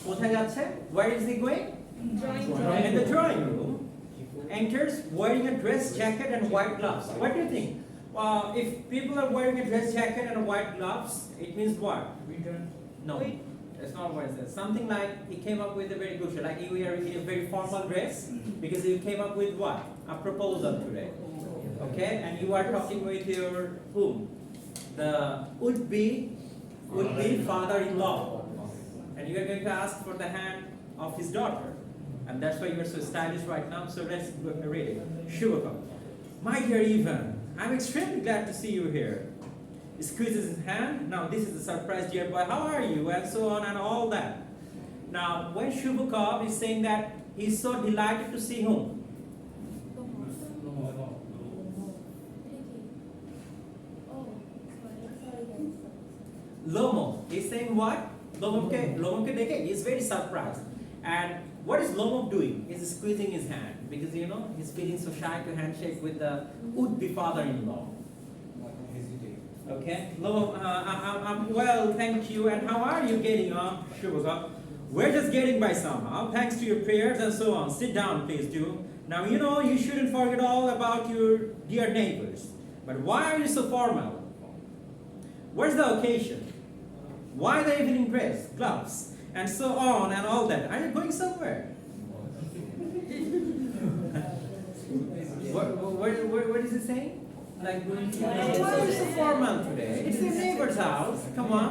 কোথায় যাচ্ছে? Where is he going? In the drawing room. Enters wearing a dress jacket and white gloves. What do you think? If people are wearing a dress jacket and white gloves, it means what? Winter. No, it's not what it says. Something like he came up with a very good show, like you are in a very formal dress because you came up with what? A proposal today. Okay, and you are talking with your whom? The would-be father-in-law, and you are going to ask for the hand of his daughter, and that's why you are so stylish right now. So let's read it. Shubhakam. My dear Ivan, I'm extremely glad to see you here. He squeezes his hand. Now this is a surprise, dear boy. How are you? And so on and all that. Now when Shubhakam is saying that he's so delighted to see whom? Lomo. He's saying what? Lomo ke dekhe. He's very surprised. And what is Lomo doing? He's squeezing his hand because he's feeling so shy to handshake with the would-be father-in-law. Okay, Lomo, I'm well, thank you. And how are you getting on? Shubhakam. We're just getting by somehow, thanks to your prayers and so on. Sit down, please do. Now you shouldn't forget all about your dear neighbors. But why are you so formal? Where's the occasion? Why the evening dress, gloves, and so on and all that? Are you going somewhere? What is it saying? Like, why are you so formal today? It's your neighbor's house. Come on.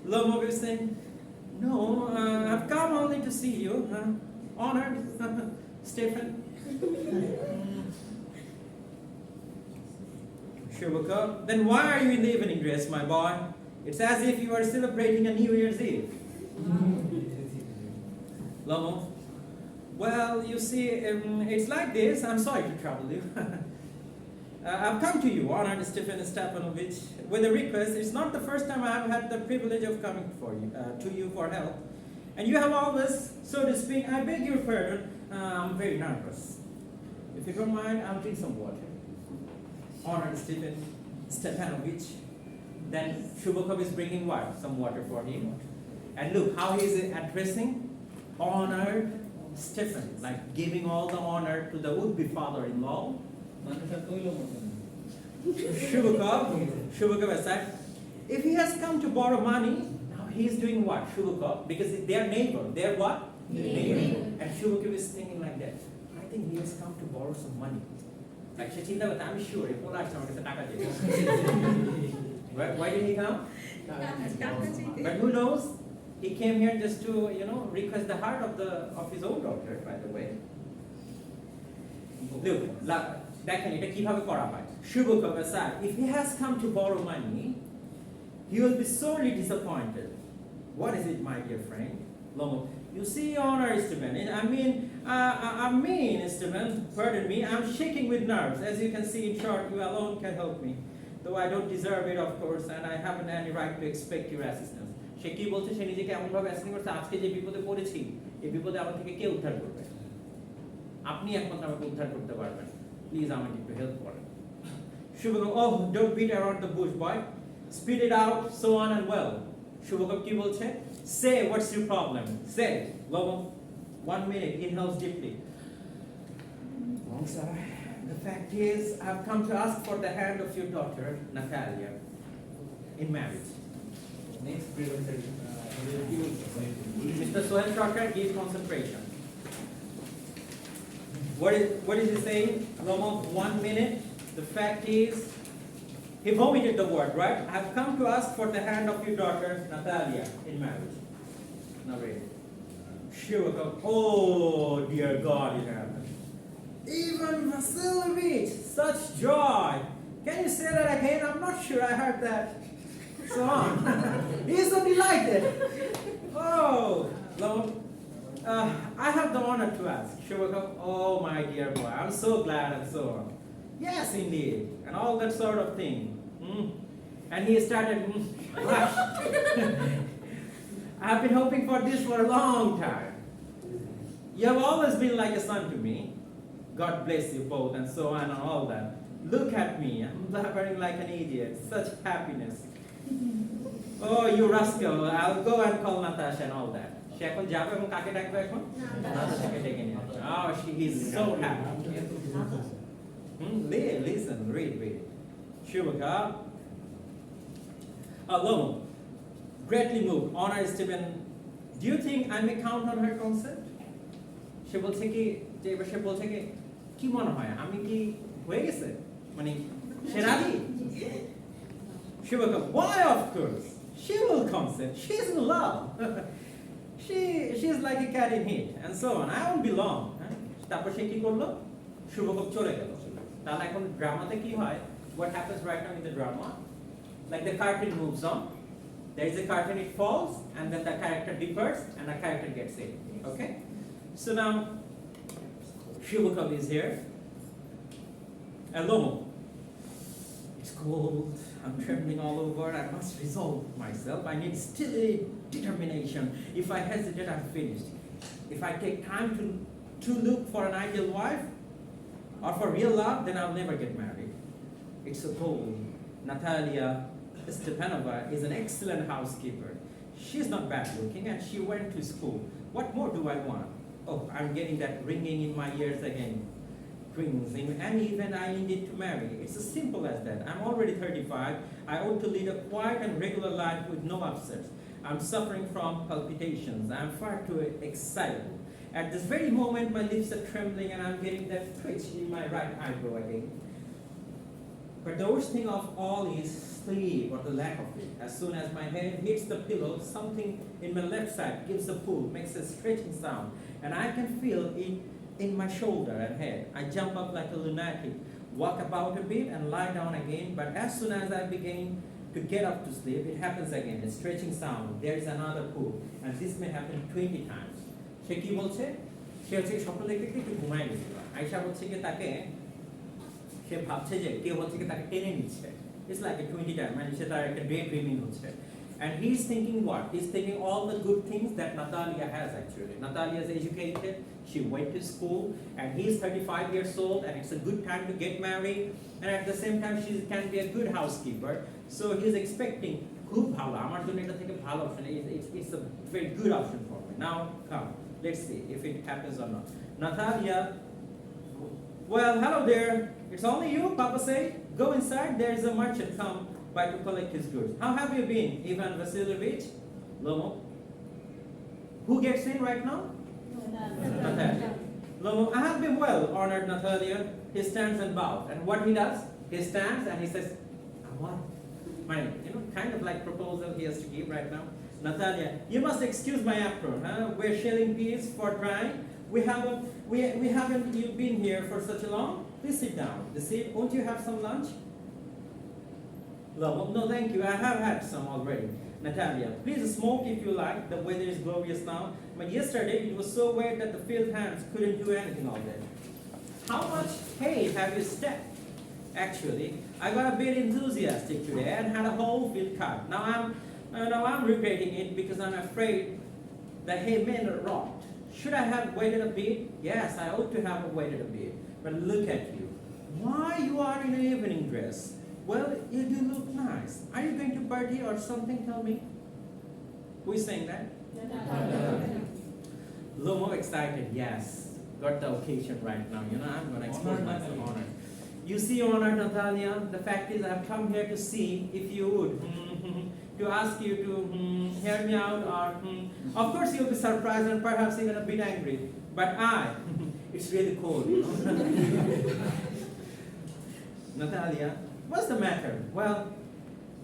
Lomo is saying, no, I've come only to see you. Honored, Stephen. Shubhakam. Then why are you in the evening dress, my boy? It's as if you are celebrating a New Year's Eve. Lomo. Well, you see, it's like this. I'm sorry to trouble you. I've come to you, honored Stephen Stepanovich, with a request. It's not the first time I've had the privilege of coming to you for help. And you have always, so to speak, I beg your pardon, I'm very nervous. If you don't mind, I'll drink some water. Honored Stephen Stepanovich. Then Shubhakam is bringing what? Some water for him. And look how he is addressing honored Stephen, like giving all the honor to the would-be father-in-law. Shubhakam aside, if he has come to borrow money, now he is doing what? Shubhakam, because they are neighbor. They are what? Neighbor. And Shubhakam is thinking like that. I think he has come to borrow some money. Like I'm sure. Why did he come? But who knows? He came here just to, request the heart of his own daughter, by the way. Look, দেখেন এটা কিভাবে করা হয় Shubhakam aside, if he has come to borrow money, he will be sorely disappointed. What is it, my dear friend? Lomo, you see, honor Esteban. I mean, Esteban, pardon me, I'm shaking with nerves. As you can see, in short, you alone can help me. Though I don't deserve it, of course, and I haven't any right to expect your assistance. সে কি বলছে, সে নিজেকে এমনভাবে assist করছে, আজকে যে বিপদে পড়েছি, এই বিপদে আমার থেকে কে উদ্ধার করবে? আপনি একমাত্র আমাকে উদ্ধার করতে পারবেন। প্লিজ আমাকে একটু হেল্প করেন। Shubhakam, oh, don't beat around the bush, boy. Spit it out, so on and well. Shubhakam কি বলছে? Say, what's your problem? Say, Lomo, 1 minute, inhales deeply. Well, sir, the fact is, I've come to ask for the hand of your daughter, Natalia, in marriage. Next, Mr. Sohel Shakar, give concentration. What is he saying? Lomo, 1 minute. The fact is, he vomited the word, right? I've come to ask for the hand of your daughter, Natalia, in marriage. Now read. Shubhakam, oh dear God in heaven. Ivan Vasilievich, such joy. Can you say that again? I'm not sure I heard that. So on. He's so delighted. Oh, Lord. I have the honor to ask. Shubhakam, oh my dear boy, I'm so glad and so on. Yes, indeed. And all that sort of thing. And he started, I've been hoping for this for a long time. You have always been like a son to me. God bless you both and so on and all that. Look at me, I'm blabbering like an idiot. Such happiness. Oh, you rascal! I'll go and call Natasha and all that. She এখন যাবে এবং কাকে ডাকবে এখন? নাতাশাকে ডেকে নিয়ে আসবে। Oh, she is so happy. Listen, read. Shubhaka. Lomo, greatly moved. Honor Stephen. Do you think I may count on her consent? সে বলছে কি যে এবার সে বলছে কি মনে হয় আমি কি হয়ে গেছে মানে সে রাজি Shubhaka, why of course she will consent, she's in love. she's like a cat in heat and so on. I won't be long. তারপর সে কি করলো শুভকব চলে গেল তাহলে এখন ড্রামাতে কি হয় what happens right now in the drama like the curtain moves on, there is a curtain, it falls and then the character departs and the character gets in. Okay, so now Shubhakab is here and Lomo, it's cold, I'm trembling all over, I must resolve myself, I need still determination. If I hesitate, I'm finished. If I take time to look for an ideal wife or for real love, then I'll never get married. It's so cold. Natalia Stepanova is an excellent housekeeper. She's not bad looking and she went to school. What more do I want? Oh, I'm getting that ringing in my ears again. Rings, and even I needed to marry. It's as simple as that. I'm already 35. I ought to lead a quiet and regular life with no upsets. I'm suffering from palpitations. I'm far too excitable. At this very moment, my lips are trembling and I'm getting that twitch in my right eyebrow again. But the worst thing of all is sleep or the lack of it. As soon as my head hits the pillow, something in my left side gives a pull, makes a stretching sound, and I can feel it in my shoulder and head. I jump up like a lunatic, walk about a bit and lie down again, but as soon as I begin to get up to sleep, it happens again, a stretching sound, there is another pull, and this may happen 20 times. সে কি বলছে সে হচ্ছে স্বপ্ন দেখতে একটু ঘুমায় গেছিল আয়শা হচ্ছে কি তাকে সে ভাবছে যে কেউ হচ্ছে কি তাকে টেনে নিচ্ছে it's like a 20 time মানে সে তার একটা ডে ড্রিমিং হচ্ছে and he's thinking what he's thinking all the good things that Natalia has actually. Natalia is educated, she went to school and he's 35 years old and it's a good time to get married and at the same time she can be a good housekeeper, so he's expecting খুব ভালো আমার জন্য এটা থেকে ভালো option it's a very good option for me. Now come, let's see if it happens or not. Natalia, well, hello there, it's only you, Papa say. Go inside, there is a merchant come by to collect his goods. How have you been, Ivan Vasilievich? Lomo. Who gets in right now? Natalia. Lomo, I have been well, honored Natalia. He stands and bows. And what he does? He stands and he says, what? Kind of like proposal he has to give right now. Natalia, you must excuse my apron. We're shelling peas for drying. We haven't you been here for such a long? Please sit down. Won't you have some lunch? No, thank you. I have had some already. Natalia, please smoke if you like. The weather is glorious now. But yesterday it was so wet that the field hands couldn't do anything all day. How much hay have you stacked? Actually, I got a bit enthusiastic today and had a whole field cut. Now I'm regretting it because I'm afraid the hay may rot. Should I have waited a bit? Yes, I ought to have waited a bit. But look at you. Why you are in an evening dress? Well, you do look nice. Are you going to party or something? Tell me. Who is saying that? Lomo excited. Yes, got the occasion right now. I'm going to expose myself honored. You see, honored Natalia, the fact is I've come here to see if you would, to ask you to hear me out or, of course you'll be surprised and perhaps even a bit angry, but it's really cold, Natalia, what's the matter? Well,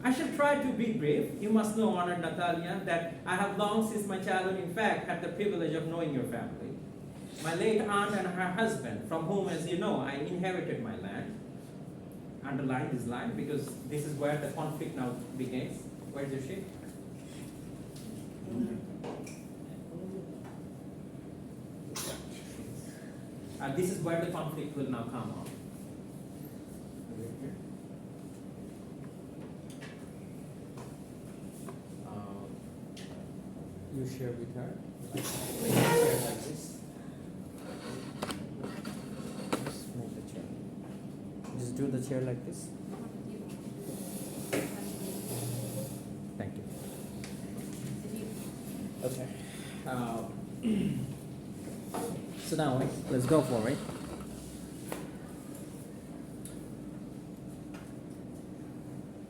I shall try to be brief. You must know, honored Natalia, that I have long since my childhood, in fact, had the privilege of knowing your family. My late aunt and her husband, from whom, as you know, I inherited my land. Underline this line because this is where the conflict now begins. Where's your ship? This is where the conflict will now come on. You share with her. Share like this. Just move the chair. Just do the chair like this. Thank you. Okay. So now let's go for it.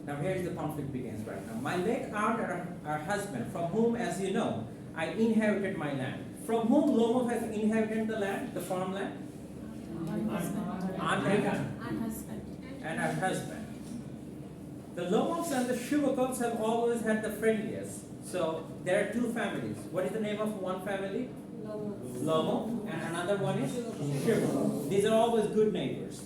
Now here's the conflict begins right now. My late aunt or husband, from whom, as you know, I inherited my land. From whom Lomo has inherited the land, the farmland? Aunt and her husband. The Lomos and the Shubakovs have always had the friendliest. So there are two families. What is the name of one family? Lomo. And another one is Shubakov. These are always good neighbors.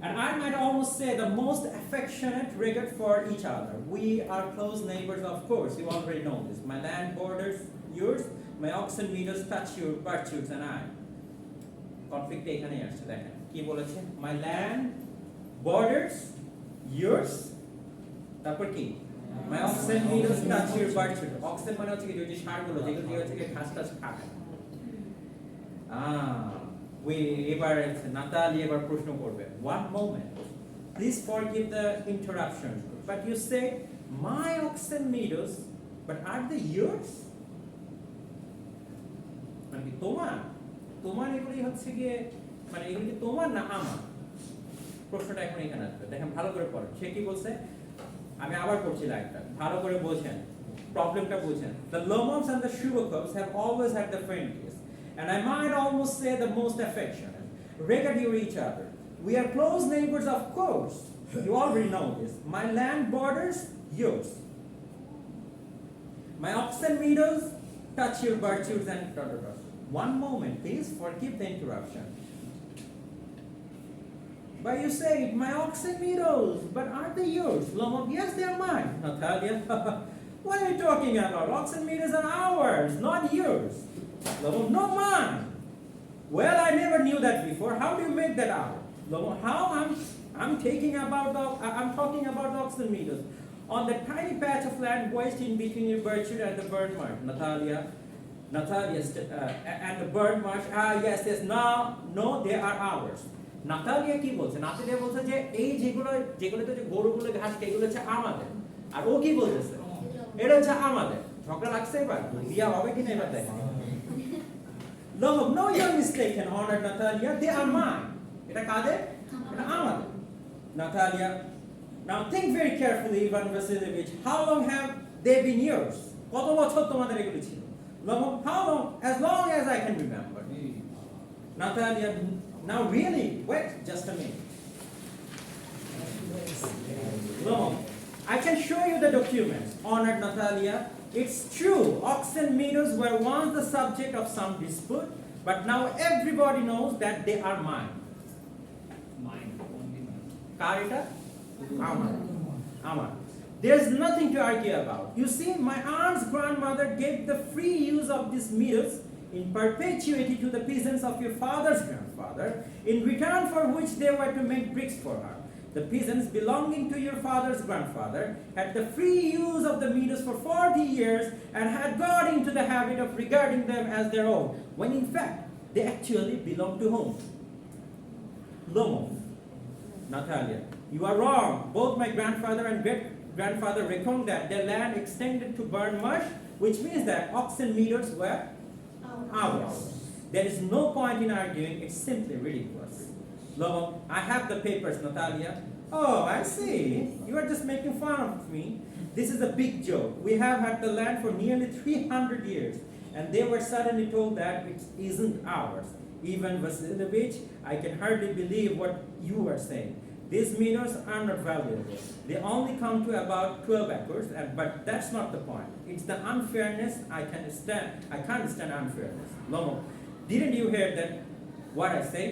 And I might almost say the most affectionate regard for each other. We are close neighbors, of course. You already know this. My land borders yours. My oxen meters touch your virtues and I. Conflict এখানেই আসছে দেখেন কি বলেছে my land borders yours তারপর কি my oxen meters touch your virtues oxen মানে হচ্ছে কি যে ষাঁড়গুলো যেগুলো দিয়ে হচ্ছে ঘাস টাস খায় we এবার নাতালি এবার প্রশ্ন করবে one moment please forgive the interruption but you say my oxen meters but are they yours মানে তোমার এগুলি হচ্ছে গিয়ে মানে এগুলি কি তোমার না আমার প্রশ্নটা এখন এখানে আসবে দেখেন ভালো করে পড়েন সে কি বলছে আমি আবার পড়ছি লাইনটা ভালো করে বোঝেন প্রবলেমটা বোঝেন the Lomos and the Shubakovs have always had the friendliest and I might almost say the most affectionate regard you each other we are close neighbors of course you already know this my land borders yours my oxen meters touch your virtues and one moment, please forgive the interruption. But you say, my oxen meters, but aren't they yours? Lomo, yes, they're mine. Natalia, what are you talking about? Oxen meters are ours, not yours. Lomo, no, mine. Well, I never knew that before. How do you make that out? Lomo, how I'm talking about the oxen meters. On the tiny patch of land wedged in between your virtue and the bird mark, Natalia, and the bird marsh, yes, no, they are ours. Natalia কি বলছে? Natalia বলছে যে এই যেগুলোতে যে গরুগুলো ঘাস এগুলো হচ্ছে আমাদের। আর ও কি বলতেছে? এটা হচ্ছে আমাদের। ঝগড়া লাগছে এবার? বিয়া হবে কিনা এবার দেখেন। No, you're mistaken, honored Natalia. They are mine. এটা কাদের? এটা আমাদের। Natalia, now think very carefully, Ivan Vasilievich. How long have they been yours? কত বছর তোমাদের এগুলো ছিল? How long? As long as I can remember. Natalia, now really, wait just a minute. I can show you the documents, honored Natalia. It's true, oxen meters were once the subject of some dispute, but now everybody knows that they are mine. Mine, only mine. Karita? Amar. There's nothing to argue about. You see, my aunt's grandmother gave the free use of these meters in perpetuity to the peasants of your father's grandfather, in return for which they were to make bricks for her. The peasants belonging to your father's grandfather had the free use of the meters for 40 years and had got into the habit of regarding them as their own, when in fact, they actually belonged to whom? Lomo. Natalia, you are wrong. Both my grandfather and great-grandfather reckoned that their land extended to Burn Marsh, which means that oxen meters were ours. There is no point in arguing, it's simply ridiculous. Lomo, I have the papers, Natalia. Oh, I see. You are just making fun of me. This is a big joke. We have had the land for nearly 300 years, and they were suddenly told that it isn't ours. Even Vasilievich, I can hardly believe what you are saying. These meters are not valuable. They only come to about 12 acres, but that's not the point. It's the unfairness I can't stand unfairness. Lomo, didn't you hear that? What I say?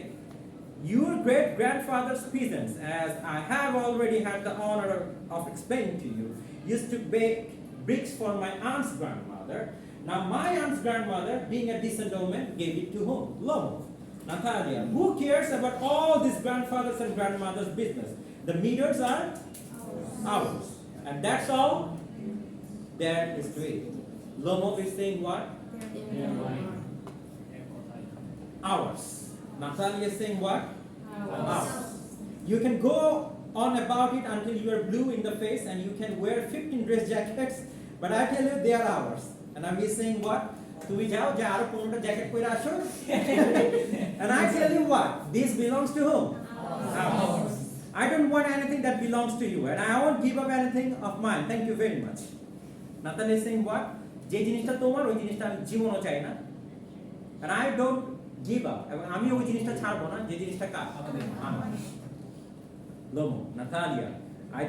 Your great-grandfather's peasants, as I have already had the honor of explaining to you, used to bake bricks for my aunt's grandmother. Now my aunt's grandmother, being a decent woman, gave it to whom? Lomo. Natalia, who cares about all these grandfathers and grandmothers' business? The meters are ours. And that's all there is to it. Lomo is saying what? Ours. Natalia is saying what? Ours. You can go on about it until you are blue in the face and you can wear 15 dress jackets, but I tell you they are ours. And I'm saying what? তুমি যাও যে আরো 15টা jacket পরে আসো and I tell you what, this belongs to whom? Ours. I don't want anything that belongs to you and I won't give up anything of mine. Thank you very much. Natalia is saying what? যে জিনিসটা তোমার ওই জিনিসটা আমি জীবনও চাই না and I don't give up এবং আমি ওই জিনিসটা ছাড়বো না যে জিনিসটা কার আমার Lomo, Natalia, I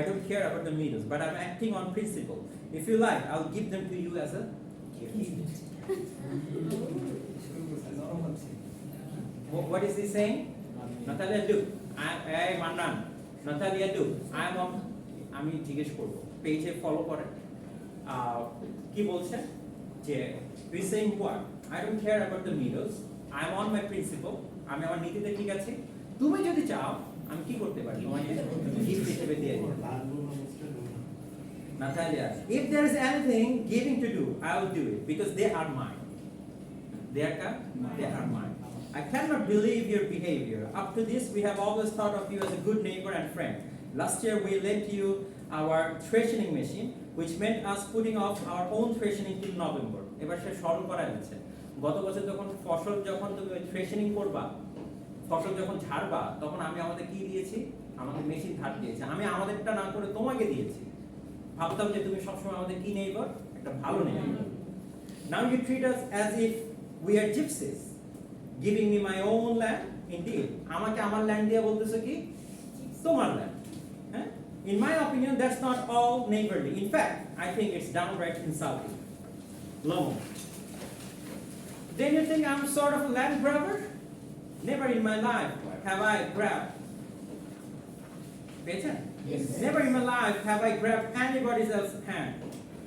don't care about the meters but I'm acting on principle. If you like I'll give them to you as a gift. What is he saying? Natalia, look, I Mandan. Natalia, look, আমি জিজ্ঞেস করব পেজে follow করেন কি বলছেন যে he's saying what? I don't care about the meters. I'm on my principle. আমি আমার নীতিতে ঠিক আছে তুমি যদি চাও আমি কি করতে পারি তোমাকে গিফট হিসেবে দিয়ে দিই Natalia, if there is anything giving to do, I will do it because they are mine. They are mine. I cannot believe your behavior. Up to this, we have always thought of you as a good neighbor and friend. Last year, we lent you our threshening machine, which meant us putting off our own threshening till November. এবার সে স্মরণ করা যাচ্ছে গত বছর যখন ফসল যখন তুমি থ্রেশনিং করবা ফসল যখন ঝাড়বা তখন আমি আমাদের কি দিয়েছি আমাদের মেশিন ধার দিয়েছি আমি আমাদেরটা না করে তোমাকে দিয়েছি ভাবতাম যে তুমি সবসময় আমাদের কি নেইবার একটা ভালো neighbour now you treat us as if we are gypsies giving me my own land indeed আমাকে আমার ল্যান্ড দিয়ে বলতেছো কি তোমার ল্যান্ড হ্যাঁ in my opinion that's not all neighborly in fact I think it's downright insulting Lomo, then you think I'm sort of a land grabber? Never in my life have I grabbed. Better? Yes. Never in my life have I grabbed anybody else's hand.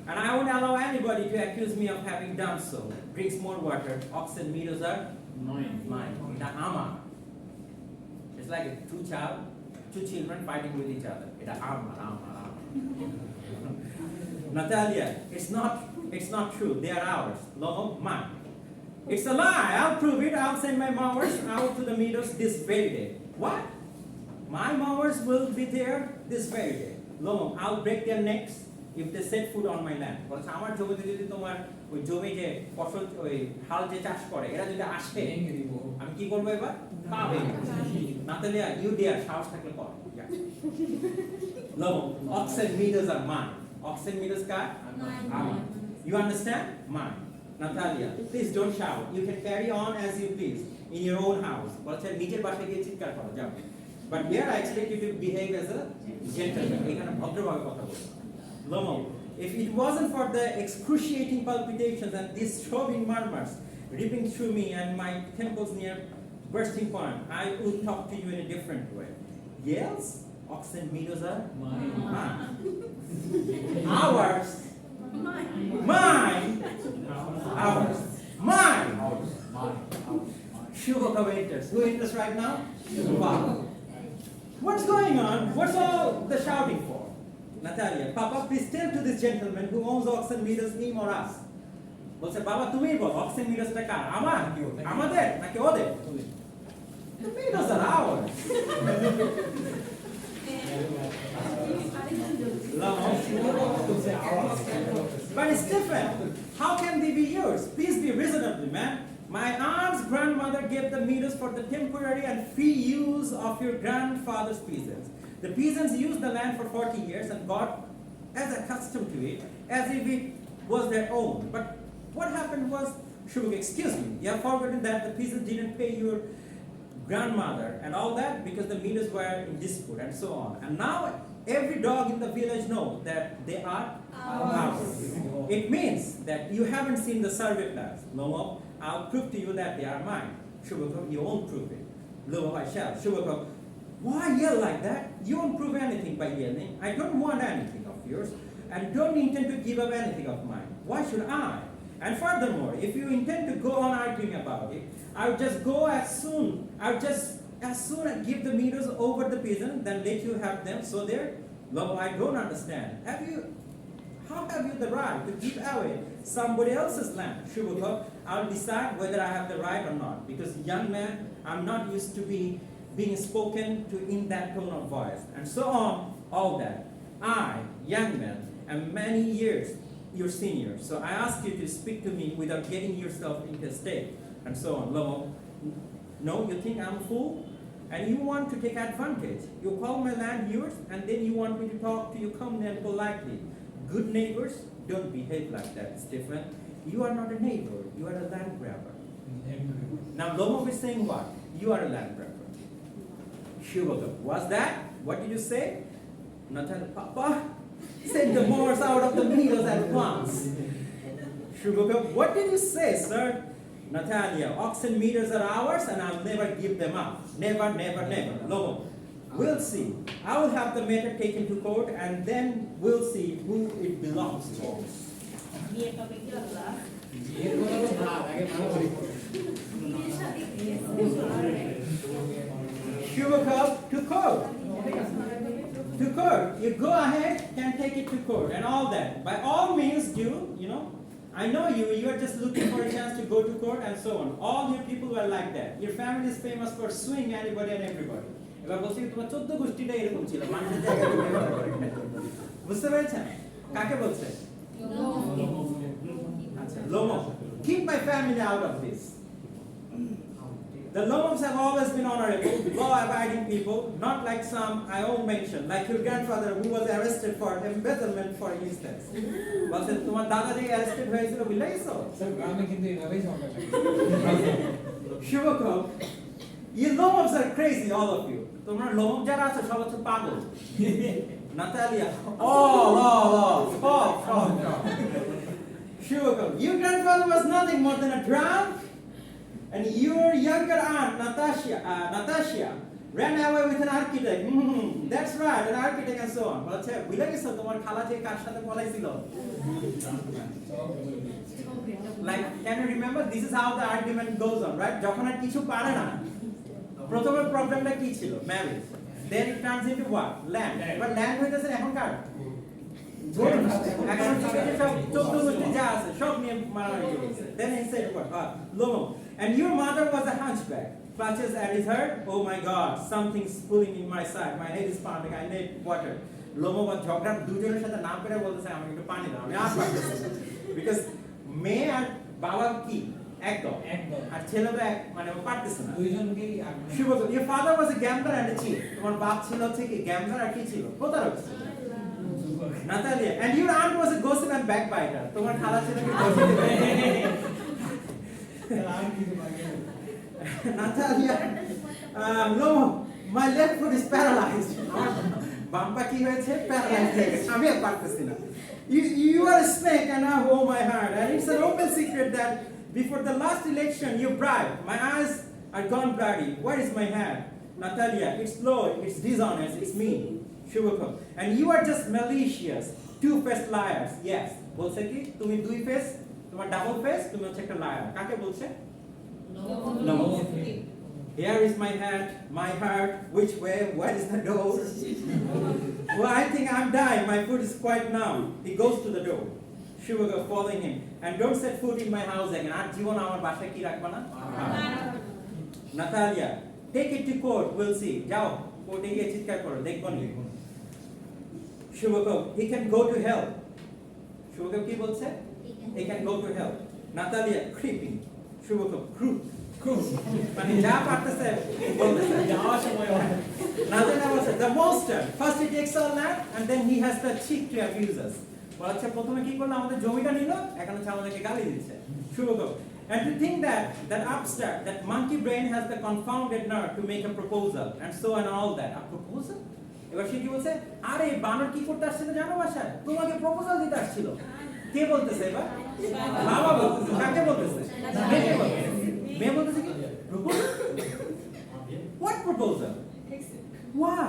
And I won't allow anybody to accuse me of having done so. Drinks more water, oxen meters are mine. Ita ama. It's like two children fighting with each other. Ita ama. Natalia, it's not true. They are ours. Lomo, mine. It's a lie. I'll prove it. I'll send my mowers out to the meters this very day. What? My mowers will be there this very day. Lomo, I'll break their necks if they set foot on my land. বলছে আমার জমিতে যদি তোমার ওই জমি যে ফসল ওই হাল যে চাষ করে এরা যদি আসে আমি কি করব এবার পাবে নাতালিয়া ইউ দেয়ার সাহস থাকলে কর Lomo, oxen meters are mine. Oxen meters কার আমার You understand? Mine. Natalia, please don't shout. You can carry on as you please in your own house. বলছে নিজের বাসায় গিয়ে চিৎকার করো যাও But here I expect you to behave as a gentleman. এখানে ভদ্রভাবে কথা বলো Lomo, if it wasn't for the excruciating palpitations and these throbbing murmurs ripping through me and my temples near bursting point, I would talk to you in a different way. Yes, oxen meters are mine. Ours. Mine. Ours. Mine. Sugar waiters. Who enters right now? Wow. What's going on? What's all the shouting for? Natalia, Papa, please tell to this gentleman who owns oxen meters, him or us. বলছে বাবা তুমি বল oxen meters টা কার আমার আমাদের নাকি ওদের The meters are ours. But it's different. How can they be yours? Please be reasonable, man. My aunt's grandmother gave the meters for the temporary and free use of your grandfather's peasants. The peasants used the land for 40 years and got as accustomed to it as if it was their own. But what happened was, Shubuk, excuse me, you have forgotten that the peasants didn't pay your grandmother and all that because the meters were in dispute and so on. And now every dog in the village knows that they are ours. It means that you haven't seen the survey plans. Lomo, I'll prove to you that they are mine. Shubuk, you won't prove it. Lomo, I shall. Shubuk, why yell like that? You won't prove anything by yelling. I don't want anything of yours and don't intend to give up anything of mine. Why should I? And furthermore, if you intend to go on arguing about it, I'll just go as soon as give the meters over the peasant, then let you have them so there. Lomo, I don't understand. How have you the right to give away somebody else's land? Shubukho, I'll decide whether I have the right or not. Because young man, I'm not used to being spoken to in that tone of voice. And so on, all that. I, young man, am many years your senior. So I ask you to speak to me without getting yourself into a state, and so on. Lomo, no, you think I'm a fool? And you want to take advantage. You call my land yours, and then you want me to talk to you calmly and politely. Good neighbors don't behave like that, Stephen. You are not a neighbor, you are a land grabber. Now Lomo is saying what? You are a land grabber. Shubhaka, what's that? What did you say? Natalia, Papa, send the Moors out of the meters at once. Shubhaka, what did you say, sir? Natalia, oxen meters are ours and I'll never give them up. Never, never, never. Lomo, we'll see. I will have the matter taken to court and then we'll see who it belongs to. Shubhaka, to court. To court. You go ahead, can take it to court and all that. By all means, you know, I know you are just looking for a chance to go to court and so on. All your people were like that. Your family is famous for suing anybody and everybody. এবার বলছি তোমার 14 গোষ্ঠীটা এরকম ছিল মানুষের জায়গায় বুঝতে পেরেছেন কাকে বলছে আচ্ছা Lomo, keep my family out of this. The Lomos have always been honorable, law-abiding people, not like some I all mentioned, like your grandfather who was arrested for embezzlement, for instance. Was it তোমার দাদা যে arrested হয়েছিল বুঝলেইছো? Sir গ্রামে কিন্তু এইভাবেই সংখ্যা Shubhaka, you Lomos are crazy, all of you. তোমরা Lomos যারা আছো সব হচ্ছে পাগল. Natalia, stop. Shubhaka, your grandfather was nothing more than a drunk. And your younger aunt, Natasha, ran away with an architect. That's right, an architect and so on. Like, can you remember? This is how the argument goes on, right? Problem like marriage. Then it turns into what? Land. But land doesn't have a card. Then he said what? Lomo. And your mother was a hunchback. Clutches at his heart. Oh my God, something's pulling in my side. My head is pounding. I need water. Lomo was jogger. দুজনের সাথে নাম করে বলতেছে আমাকে একটু পানি দাও। আমি আর পারতেছি না। Because মেয়ে আর বাবা কি একদম আর ছেলে তো মানে পারতেছে না। দুইজনকেই Your father was a gambler and a cheat. তোমার বাপ ছিল হচ্ছে কি gambler আর কি ছিল? প্রতারক ছিল। Natalia, and your aunt was a gossip and backbiter. তোমার খালা ছিল কি gossip? Natalia, Lomo, my left foot is paralyzed. Bampa ki hoyeche? Paralyzed হয়ে গেছে। আমি আর পারতেছি না। You are a snake and I hold my heart. And it's an open secret that before the last election you bribed. My eyes are gone bloody. Where is my hand? Natalia, it's low, it's dishonest, it's mean. Shubhaka. And you are just malicious, two-faced liars. Yes. বলছে কি তুমি দুই face, তোমার double face, তুমি হচ্ছে একটা liar. কাকে বলছে? No. Here is my hat, my heart. Which way? Where is the door? Well, I think I'm dying. My foot is quite numb. He goes to the door. Shubhaka following him. And don't set foot in my house again. আর জীবন আমার বাসায় কি রাখবা না? Natalia, take it to court. We'll see. যাও কোর্টে গিয়ে চিৎকার করো দেখবো নি। Shubhaka, he can go to hell. Shubhaka কি বলছে? He can go to hell. Natalia, creeping. Shubhaka, crude. মানে যা পারতেছে বলতেছে যাওয়ার সময় Natalia was the monster. First he takes our land and then he has the cheek to abuse us. বলছে প্রথমে কি করলো আমাদের জমিটা নিল এখন হচ্ছে আমাদেরকে গালি দিচ্ছে Shubhaka. And to think that abstract, that monkey brain has the confounded nerve to make a proposal and so on and all that. A proposal? এবার সে কি বলছে আরে বানর কি করতে আসছিল জানো বাসায় তোমাকে প্রপোজাল দিতে আসছিল কে বলতেছে এবার বাবা বলতেছে কাকে বলতেছে মেয়ে বলতেছে কি proposal what proposal why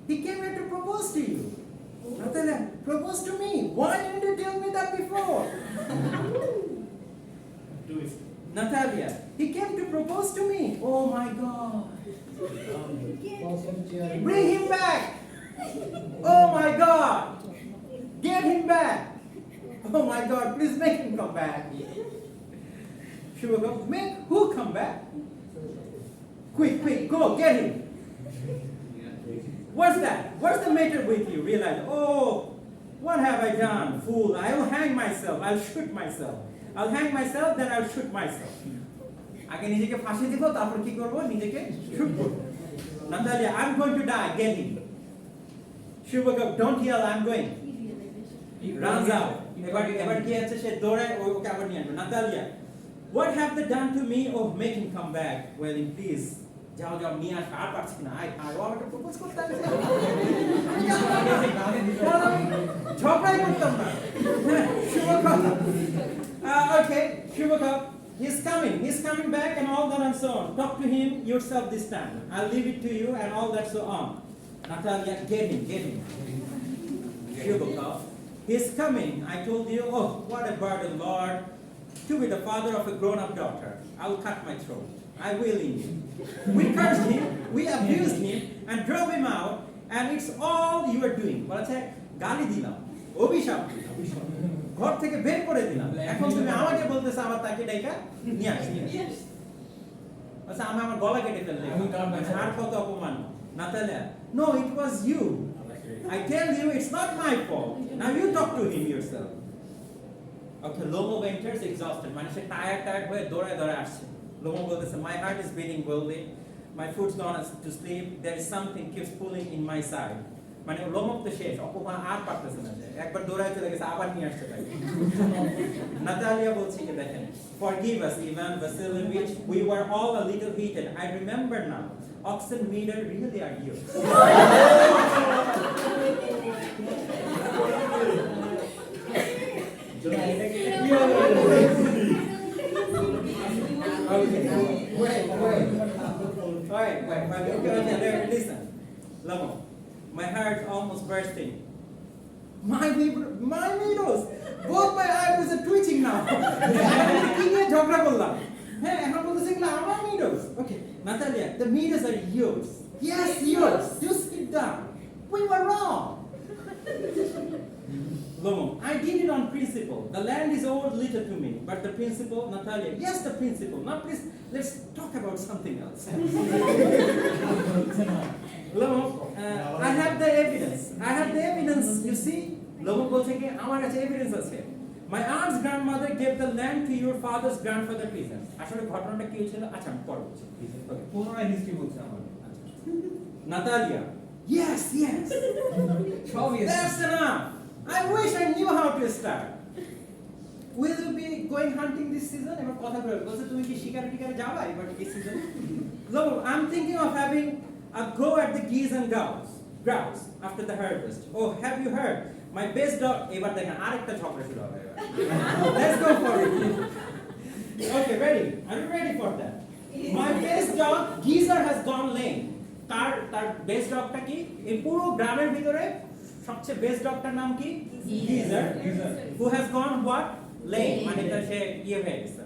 he came here to propose to you Natalia propose to me why didn't you tell me that before do it Natalia he came to propose to me oh my God bring him back oh my God get him back oh my God please make him come back Shubhaka make who come back quick go get him what's that what's the matter with you realize oh What have I done? Fool, I'll hang myself, I'll shoot myself. I'll hang myself, then I'll shoot myself. আগে নিজেকে ফাঁসি দিব, তারপর কি করব? নিজেকে shoot করব. Natalia, I'm going to die, get him. She woke up, don't yell, I'm going. Runs out. এবার কি আছে? সে দৌড়ায়, ওকে আবার নিয়ে আসবে. Natalia, what have they done to me? Oh, make him come back. Well, please. যাও যাও নিয়ে আসো, আর পারছি না। আর ও আমাকে প্রপোজ করতে আসছে। ঝগড়াই করতাম না। শুভকামনা। Okay, Shubhaka, he's coming back and all that and so on. Talk to him yourself this time. I'll leave it to you and all that so on. Natalia, get him. Shubhaka, he's coming. I told you, oh, what a burden, Lord, to be the father of a grown-up daughter. I'll cut my throat. I will in him. We cursed him, we abused him, and drove him out, and it's all you are doing. বলেছে গালি দিলাম, অভিশাপ দিলাম, ঘর থেকে বের করে দিলাম। এখন তুমি আমাকে বলতেছ আবার তাকে ডাইকা নিয়ে আসি। আচ্ছা আমি আমার গলা কেটে ফেললে। আর কত অপমান। Natalia, no, it was you. I tell you, it's not my fault. Now you talk to him yourself. Okay, Lomo enters exhausted. মানে সে টায়ার্ড হয়ে দৌড়ায় আসছে। Lomo বলতেছে, my heart is beating wildly. My foot's gone to sleep. There is something keeps pulling in my side. মানে লোমক তো শেষ, অপমান আর পারতেছে না। একবার দৌড়ায় চলে গেছে, আবার নিয়ে আসছে তাই। Natalia বলছে কি দেখেন, forgive us, Ivan Vasilievich. We were all a little heated. I remember now. Oxen meter really are you. Okay. Wait. Listen. Lomo, my heart's almost bursting. My widows! Both my eyebrows are twitching now. Okay, Natalia, the meters are yours. Yes, yours. You sit down. We were wrong. Lomo, I did it on principle. The land is owed little to me, but the principle, Natalia, yes, the principle. Now please, let's talk about something else. Lomo, I have the evidence. You see, Lomo বলছে কি আমার কাছে evidence আছে. My aunt's grandmother gave the land to your father's grandfather prison. আসলে ঘটনাটা কি হয়েছিল? আচ্ছা আমি পরে বলছি। ওকে, পুরোটা হিস্ট্রি বলছি আমার। Natalia, yes. That's enough. I wish I knew how to start. Will you be going hunting this season? এবার কথা বলছে তুমি কি শিকারে যাবা এবার এই সিজনে? Look, I'm thinking of having a go at the geese and grouse after the harvest. Oh, have you heard? My best dog. এবার দেখেন আরেকটা ঝগড়া শুরু হবে এবার। Let's go for it. Okay, ready? Are you ready for that? My best dog Geezer has gone lame. তার best ডগটা কি? এই পুরো গ্রামের ভিতরে সবচেয়ে বেস্ট ডগটার নাম কি? Geezer. Who has gone what? Lame. মানে এটা সে হয়ে গেছে।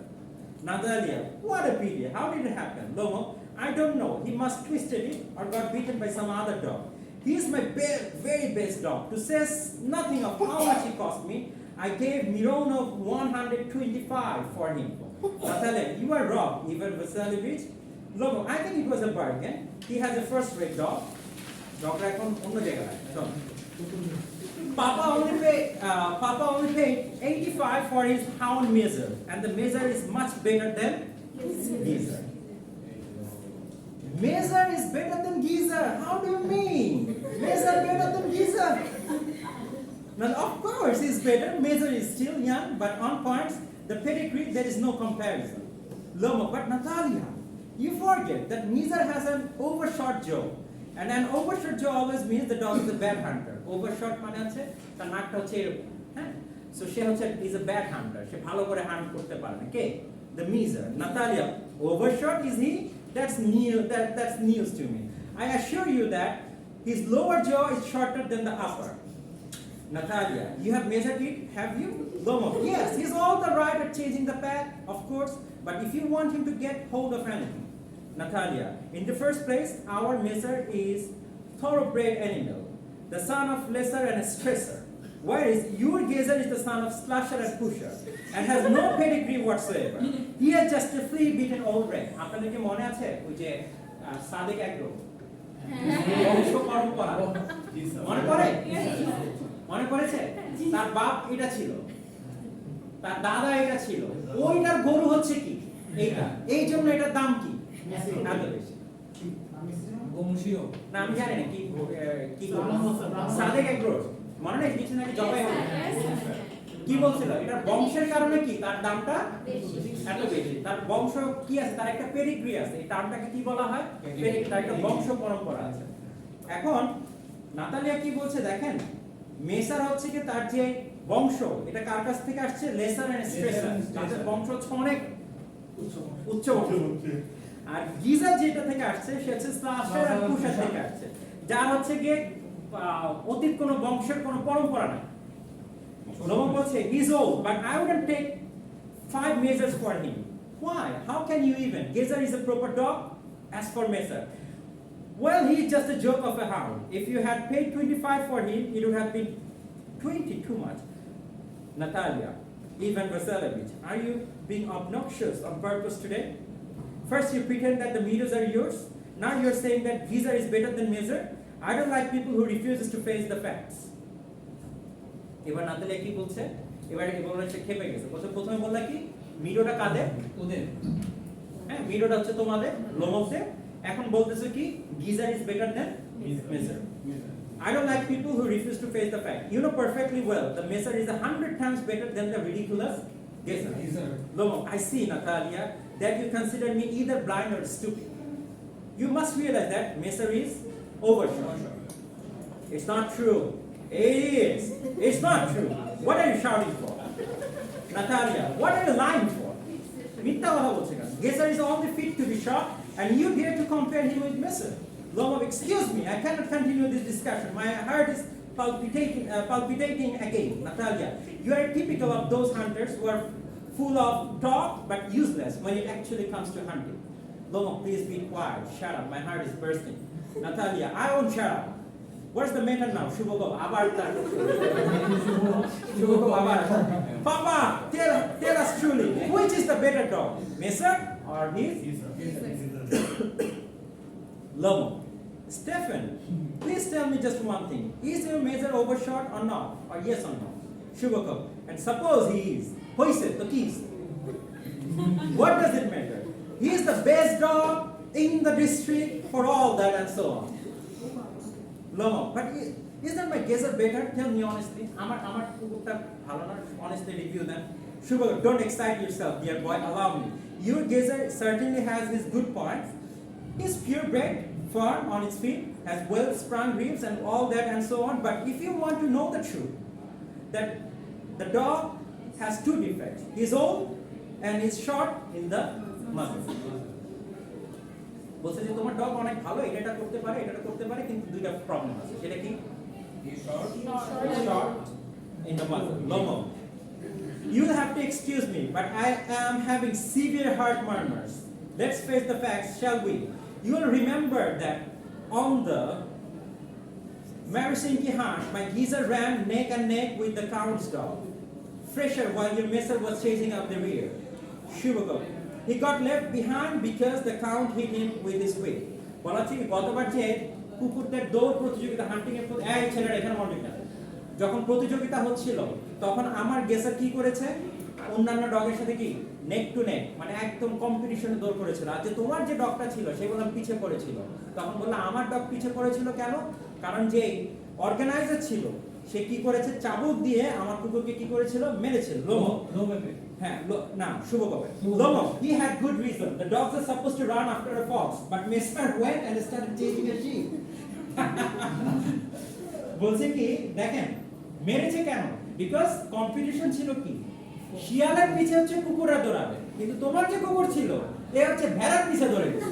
Natalia, what a pity. How did it happen? Lomo, I don't know. He must twisted it or got beaten by some other dog. He is my very best dog. To say nothing of how much he cost me, I gave Mironov 125 for him. Natalia, you are wrong, Ivan Vasilievich. Logo, I think it was a bargain. He has a first-rate dog. Dog এখন অন্য জায়গায় আছে। Papa only paid 85 for his hound Measure, and the Measure is much better than Geezer. Measure is better than Geezer. How do you mean? Measure better than Geezer? Well, of course he's better. Measure is still young, but on points, the pedigree, there is no comparison. Lomo, but Natalia, you forget that Measure has an overshot jaw. And an overshot jaw always means the dog is a bad hunter. Overshot মানে আছে তার নাকটা হচ্ছে এরকম, হ্যাঁ? So she is a bad hunter. সে ভালো করে hunt করতে পারে না। কে? The Measure. Natalia, overshot is he? That's news to me. I assure you that his lower jaw is shorter than the upper. Natalia, you have measured it, have you? Lomo, yes, he's all the right at chasing the pack, of course, but if you want him to get hold of anything. Natalia, in the first place, our Measure is thoroughbred animal, the son of lesser and a stressor, whereas your Geezer is the son of slasher and pusher, and has no pedigree whatsoever. He has just a flea-beaten old rat. আপনাদের কি মনে আছে ওই যে Sadek agro বংশ পরম্পরা মনে পড়ে? মনে পড়েছে? তার বাপ এটা ছিল, তার দাদা এটা ছিল, ওইটার গরু হচ্ছে কি এইটা, এই জন্য এটার দাম কি এত বেশি। গোমুশিও না আমি জানি না কি কি সাদেক এগ্রো মনে নেই কিছু নাকি জবাই হবে কি বলছিল এটার বংশের কারণে কি তার দামটা এত বেশি। তার বংশ কি আছে, তার একটা পেডিগ্রি আছে, এই টার্মটাকে কি বলা হয় পেডিগ্রি, তার একটা বংশ পরম্পরা আছে। এখন নাতালিয়া কি বলছে দেখেন, মেসার হচ্ছে কি তার যে বংশ এটা কার কাছ থেকে আসছে, লেসার এন্ড স্ট্রেসার, তাদের বংশ হচ্ছে অনেক উচ্চ বংশ। আর গিজার যেটা থেকে আসছে সে হচ্ছে স্লাশের আর পুষার থেকে আসছে, যার হচ্ছে গিয়ে অতীত কোনো বংশের কোনো পরম্পরা নাই। Loma বলছে he's old but I wouldn't take 5 measures for him. Why? How can you even? Gezer is a proper dog as for Messer. Well, he's just a joke of a hound. If you had paid 25 for him, it would have been 20 too much. Natalia, Ivan Vasilevich, are you being obnoxious on purpose today? First you pretend that the meters are yours. Now you're saying that Gezer is better than Messer. I don't like people who refuses to face the facts. এবার Natalia কি বলছে, এবারে কি বলছে, সে খেপে গেছে। বলছে প্রথমে বললা কি মিডোটা কাদের, ওদের, হ্যাঁ মিডোটা হচ্ছে তোমাদের লোমসে। এখন বলতেছে কি geyser is better than মেসার। I don't like people who refuse to face the fact. You know perfectly well the Messer is 100 times better than the ridiculous Gezer. Lomo, I see Natalia that you consider me either blind or stupid. You must realize that Messer is overshot. It's not true. It is. It's not true. What are you shouting for? Natalia, what are you lying for? Mitta কথা বলছে কেন? Gezer is only fit to be shot and you dare to compare him with Messer. Lomov, excuse me, I cannot continue this discussion. My heart is palpitating again. Natalia, you are typical of those hunters who are full of talk but useless when it actually comes to hunting. Lomov, please be quiet. Shut up. My heart is bursting. Natalia, I won't shut up. What's the matter now? Shubhakov, abar tar. Shubhakov, abar. Papa, tell us truly, which is the better dog, Messer or his? Lomo, Stefan, please tell me just one thing. Is your Messer overshot or not? Or yes or no? Shubhakov, and suppose he is. Hoise, the keys. What does it matter? He is the best dog in the district for all that and so on. Lomo, but isn't my Gezer better? Tell me honestly. Amar kukurta bhalo na, honestly review them. Shubhakov, don't excite yourself, dear boy. Allow me. Your Gezer certainly has his good points. He's purebred, firm on its feet, has well-sprung ribs and all that and so on. But if you want to know the truth, that the dog has 2 defects. He's old and he's short in the muzzle. বলছে যে তোমার dog অনেক ভালো, এটা করতে পারে কিন্তু দুইটা প্রবলেম আছে। সেটা কি? Short in the muzzle. Lomo, you'll have to excuse me, but I am having severe heart murmurs. Let's face the facts, shall we? You will remember that on the Marisinki hunt, my Gezer ran neck and neck with the count's dog, fresher while your Messer was chasing up the rear. Shubhakov, he got left behind because the count hit him with his whip. বলা হচ্ছে গতবার যে কুকুরদের দৌড় প্রতিযোগিতা, হান্টিং এর এই ছেলেরা এখানে মনে না, যখন প্রতিযোগিতা হচ্ছিল তখন আমার গেসার কি করেছে, অন্যান্য ডগের সাথে কি নেক টু নেক, মানে একদম কম্পিটিশনে দৌড় করেছিল। আর যে তোমার যে ডগটা ছিল সে বললাম পিছে পড়েছিল। তখন বললাম আমার ডগ পিছে পড়েছিল কেন? কারণ যে অর্গানাইজার ছিল সে কি করেছে, চাবুক দিয়ে আমার কুকুরকে কি করেছিল, মেরেছিল। হ্যাঁ না শুভকবে Lomo, he had good reason. The dogs are supposed to run after a fox, but Messer went and started chasing a sheep. বলছে কি দেখেন মেরেছে কেন, বিকজ কম্পিটিশন ছিল কি শিয়ালের পিছে হচ্ছে কুকুররা দৌড়াবে, কিন্তু তোমার যে কুকুর ছিল এ হচ্ছে ভেড়ার পিছে দৌড়ে গেছে,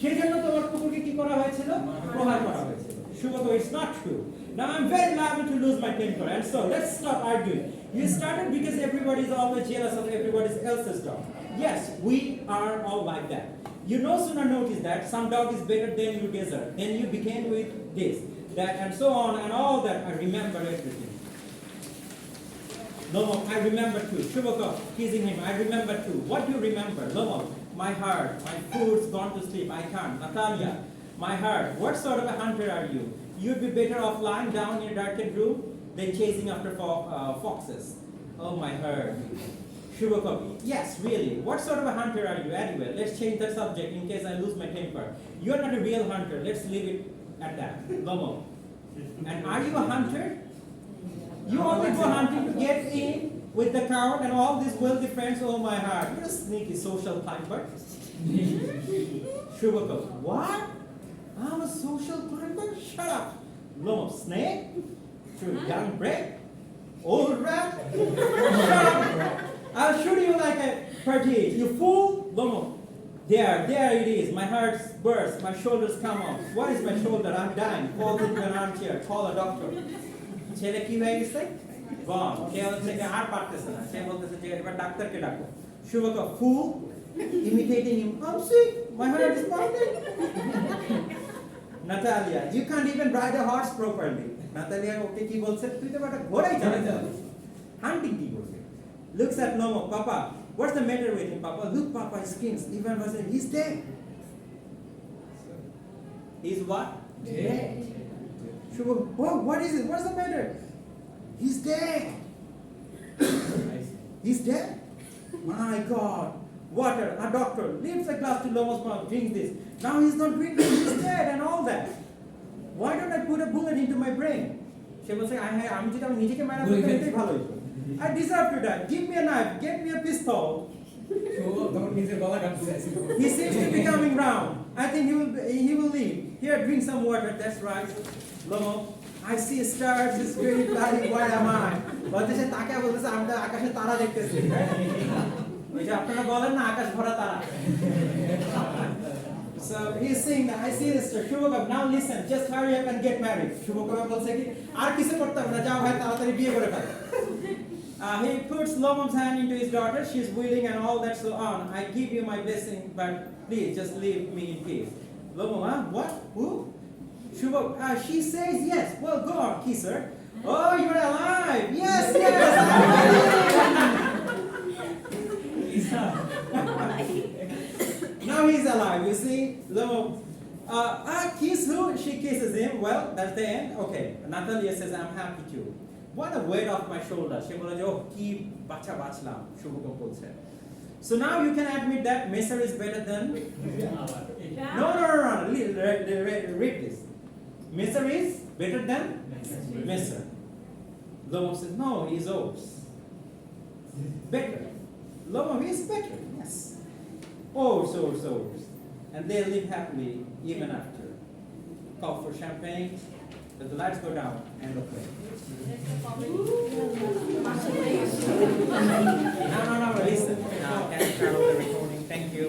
সেই জন্য তোমার কুকুরকে কি করা হয়েছিল, প্রহার করা হয়েছিল। Shubhakov, it's not true. Now I'm very liable to lose my temper, and so let's stop arguing. You started because everybody is always jealous of everybody else's dog. Yes, we are all like that. You no sooner notice that some dog is better than your Gezer, then you begin with this, that, and so on, and all that. I remember everything. Lomo, I remember too. Shubhakov, kissing him, I remember too. What do you remember? Lomo, my heart, my food's gone to sleep, I can't. Natalia, my heart, what sort of a hunter are you? You'd be better off lying down in a darkened room Then chasing after foxes. Oh my heart. Shubhakam, yes, really. What sort of a hunter are you anyway? Let's change the subject in case I lose my temper. You are not a real hunter. Let's leave it at that. Lomo. And are you a hunter? You only go hunting to get in with the crowd and all these wealthy friends. Oh my heart. You're a sneaky social climber. Shubhakam, what? I'm a social climber? Shut up. Lomo, snake? True, young bread? Old rat? Shut up. I'll shoot you like a partridge. You fool! Lomo. There it is. My heart bursts. My shoulders come off. What is my shoulder? I'm dying. Fall into an armchair. Call a doctor. ছেলে কি হয়ে গেছে? Bomb. সে হচ্ছে যে আর পারতেছে না। সে বলতেছে যে এবার ডাক্তারকে ডাকো। Shubhaka, fool, imitating him. I'm sick. My heart is pounding. Natalia, you can't even ride a horse properly. Natalia, ওকে কি বলছে? তুই তো একটা ঘোড়াই চালাতে পারিস। Hunting কি করবে? Looks at Lomo. Papa, what's the matter with him, Papa? Look, Papa, his skin. Even was it? He's dead. He's what? Dead. Shubhaka, oh, what is it? What's the matter? He's dead. He's dead? My God. Water, a doctor, leaves a glass to Lomo's mouth, drinks this. Now he's not drinking, he's dead and all that. Why don't I put a bullet into my brain? She will say, I'm just going to I deserve to die. Give me a knife, get me a pistol. He seems to be coming round. I think he will leave. Here, drink some water, that's right. Lomo, I see stars, it's really bloody, where am I? But they say, Taka will say, I'm the Akasha Tara দেখতেছি. আপনারা বলেন না আকাশ ভরা তারা So he's saying that I see this Shubhakam, now listen, just hurry up and get married. Shubhakam বলছে কি আর কিছু করতে হবে না, যাও ভাই তাড়াতাড়ি বিয়ে করে ফেলো. He puts Lomom's hand into his daughter, she's willing and all that so on. I give you my blessing, but please just leave me in peace. Lomom, huh? What? Who? Shubhakam, she says yes. Well, go on, kiss her. Oh, you're alive. Yes, yes. Now he's alive, you see. Lomo, kiss who? She kisses him. Well, that's the end. Okay. Natalia says, I'm happy too. What a weight off my shoulder. She will say, oh, ki bacha bachlam. Shubhakam bolche. So now you can admit that Messer is better than. No. Read this. Messer is better than Messer. Lomo says, no, he's ours. Better. Lomo is better. Yes. Oh, so. And they live happily even after. Call for champagne. Let the lights go down and the play. No, listen. Now, can I start the recording? Thank you.